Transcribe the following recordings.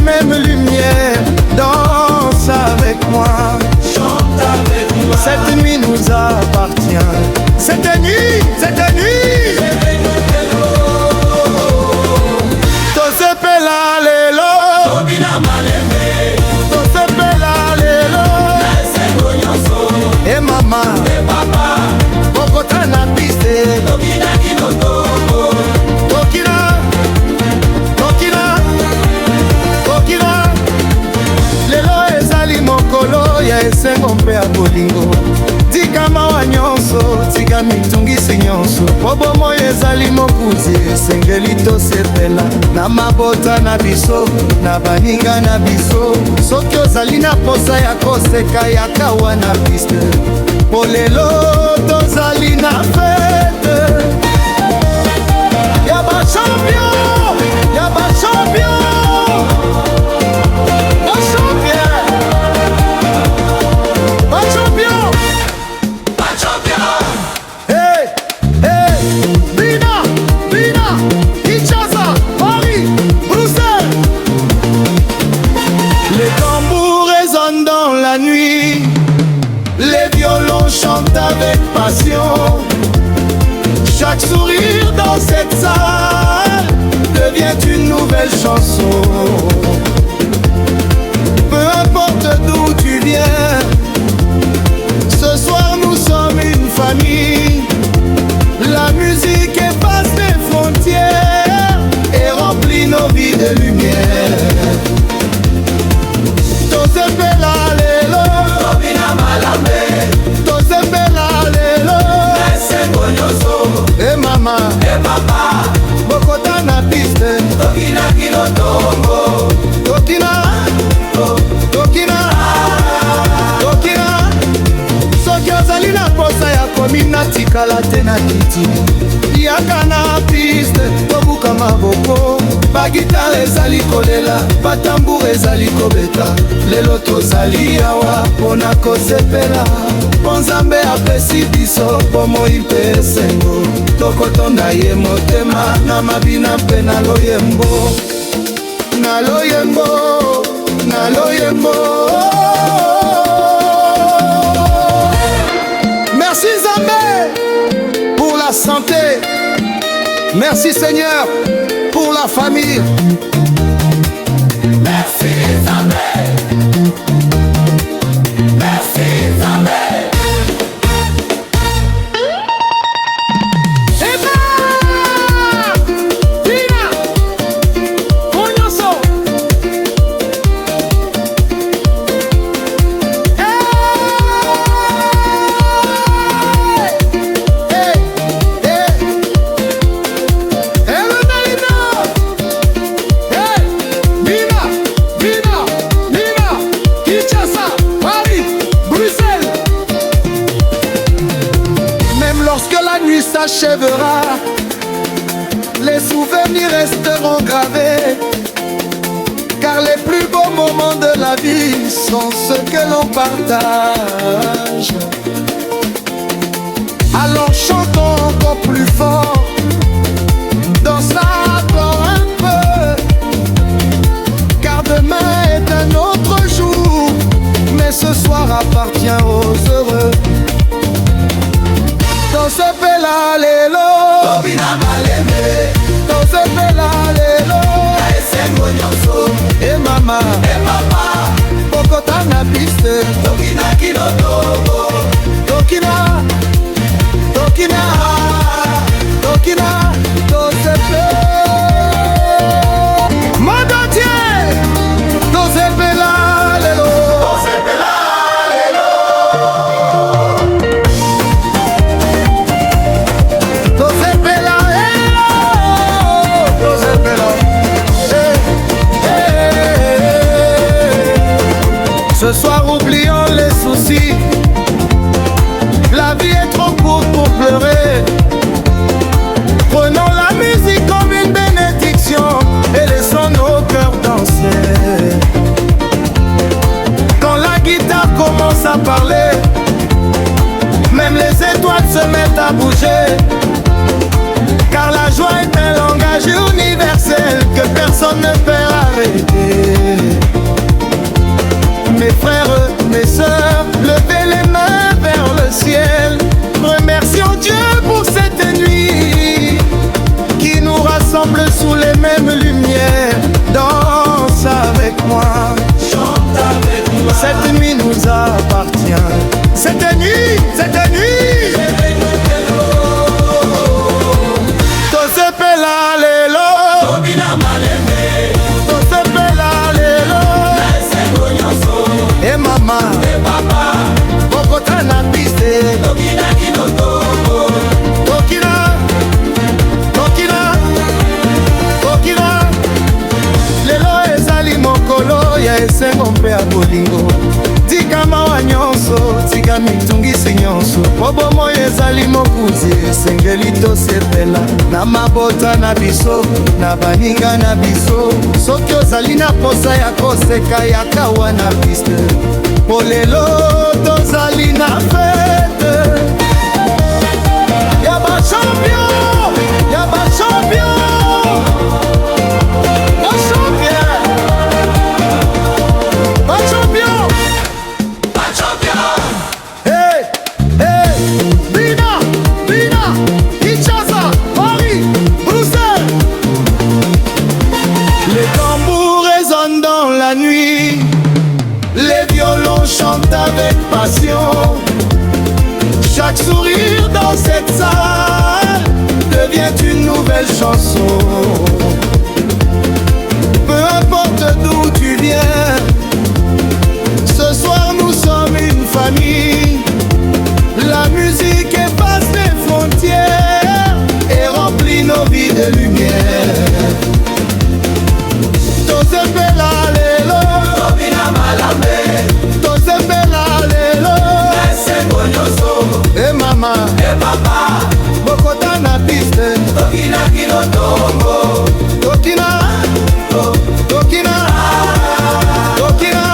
mêmes lumières. Danse avec moi, chante avec moi. cette nuit nous appartient. Cette nuit, cette nuit, tosepela lelo, Tobina malembe, tosepela lelo. na esengo nyonso. E mama, E papa, kokota na piste. tokina kinotongo. Tokina, tokina, tokina. Lelo ezali mokolo ya esengo mpe ya bolingo. Tika mawa nyonso, tika mitungisi nyonso. Po bomoi ezali mokuzi, esengeli tosepela. Na mabota na biso, na baninga na biso. Soki ozali na posa ya koseka yaka wana piste. Po lelo tozali na fete. Yaba champion, yaba champion, ba champion, ba champion. Ba champion, Hey, hey, Bina, Bina, Kinshasa, Paris, Bruxelles. Les tambours résonnent dans la nuit, les violons chantent avec passion. Chaque sourire dans cette salle devient une nouvelle chanson. Peu importe d'où tu viens, ce soir nous sommes une famille. La musique efface les frontières et remplit nos vies de lumière. Tosepela lelo, tobina malambe, tosepela lelo. na esengo nyonso. E mama, E papa, bokota na piste. tokina kinotongo. Tokina, tokina, tokina. Soki ozali na posa ya komina tikala te na kiti. Yaka na piste, tobuka maboko. Bagitare ezali kolela, batambour ezali kobeta. Lelo tozali awa mpona kosepela. Po Nzambe apesi biso bomoi mpe esengo. Tokotonda ye motema na mabina mpe na loyembo. Na loyembo, na loyembo. Merci Nzambe pour la santé. Merci Seigneur pour la famille. Merci Nzambe, merci Nzambe. S'achèvera, les souvenirs resteront gravés, car les plus beaux moments de la vie sont ceux que l'on partage. Alors chantons encore plus fort, dansons encore un peu, car demain est un autre jour, mais ce soir appartient aux heureux. Tosepela lelo, Tobina malembe, tosepela lelo. na esengo nyonso. E mama, E papa, bokota na piste. tokina kinotongo. Tokina, tokina, tokina, tosepela. Mon Dieu, tosepela lelo. Tosepela lelo, Tosepela lelo, tosepela. Ce soir oublions les soucis. La vie est trop courte pour pleurer. Prenons la musique comme une bénédiction et laissons nos cœurs danser. Quand la guitare commence à parler, même les étoiles se mettent à bouger. Car la joie est un langage universel que personne ne peut arrêter. Cette nuit nous appartient. Cette nuit, cette nuit. Tosepela lelo. Tosepela lelo. Et maman, et papa, bokota na piste. Tokina, tokina, tokina. Lelo ezali mokolo ya esengo mpe ya bolingo. Tika mawa nyonso, tika mitungisi nyonso. Bobomo ezali mokuzi, esengeli tosepela. Na mabota na biso, na baninga na biso. Soki ozali na posa ya koseka ya kawa na piste. Polelo tozali na fete. Ya ba champion, ya ba champion. Avec passion, chaque sourire dans cette salle devient une nouvelle chanson. Peu importe d'où tu viens, ce soir nous sommes une famille. La musique efface les frontières et remplit nos vies de lumière. Tosepela lelo, Tobina Malambe. Et maman, et papa, bokota na piste. Tokina kilotongo. Tokina, tokina, tokina.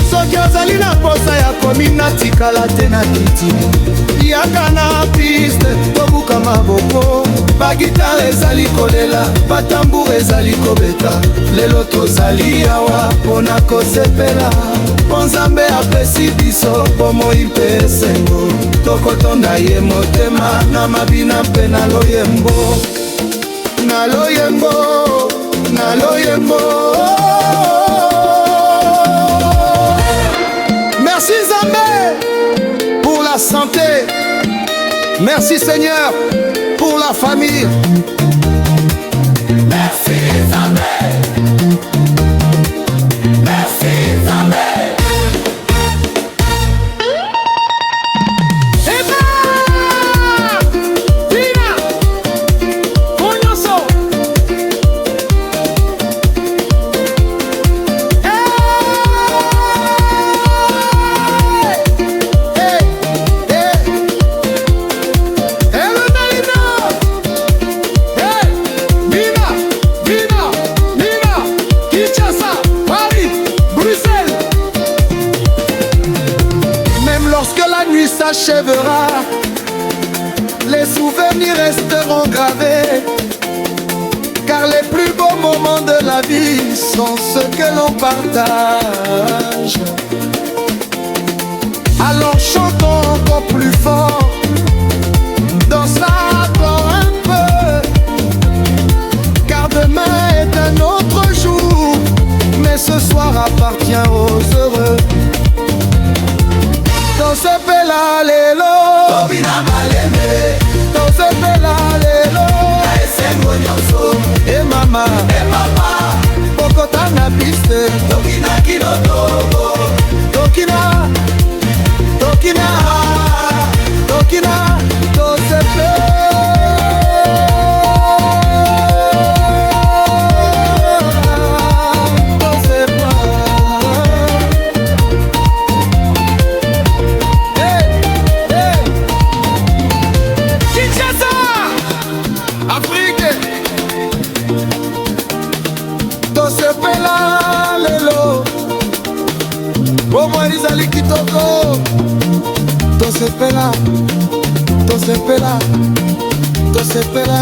Soki ozali na posa ya komina tikala te na kiti. Yaka na piste, tobuka maboko. Bagitare ezali kolela, batambour ezali kobeta. Lelo tozali awa, pona kosepela. Nzambe apesi biso bomoi mpe esengo. Tokotonda ye motema na mabina mpe na loyembo. Na loyembo, na loyembo. Merci Nzambe pour la santé. Merci Seigneur pour la famille. Merci Nzambe. Merci Nzambe. S'achèvera, les souvenirs resteront gravés, car les plus beaux moments de la vie sont ceux que l'on partage. Alors chantons encore plus fort, dansons encore un peu, car demain est un autre jour, mais ce soir appartient aux heureux. Tosepela lelo, Tobina Malembe. Tosepela lelo, esengo nyonso. Et maman, et papa, bokota na piste. Tokina kilotongo. Tokina, tokina, tokina, tosepela. Tosepela lelo, bomoi ezali kitoko. Tosepela, tosepela, tosepela.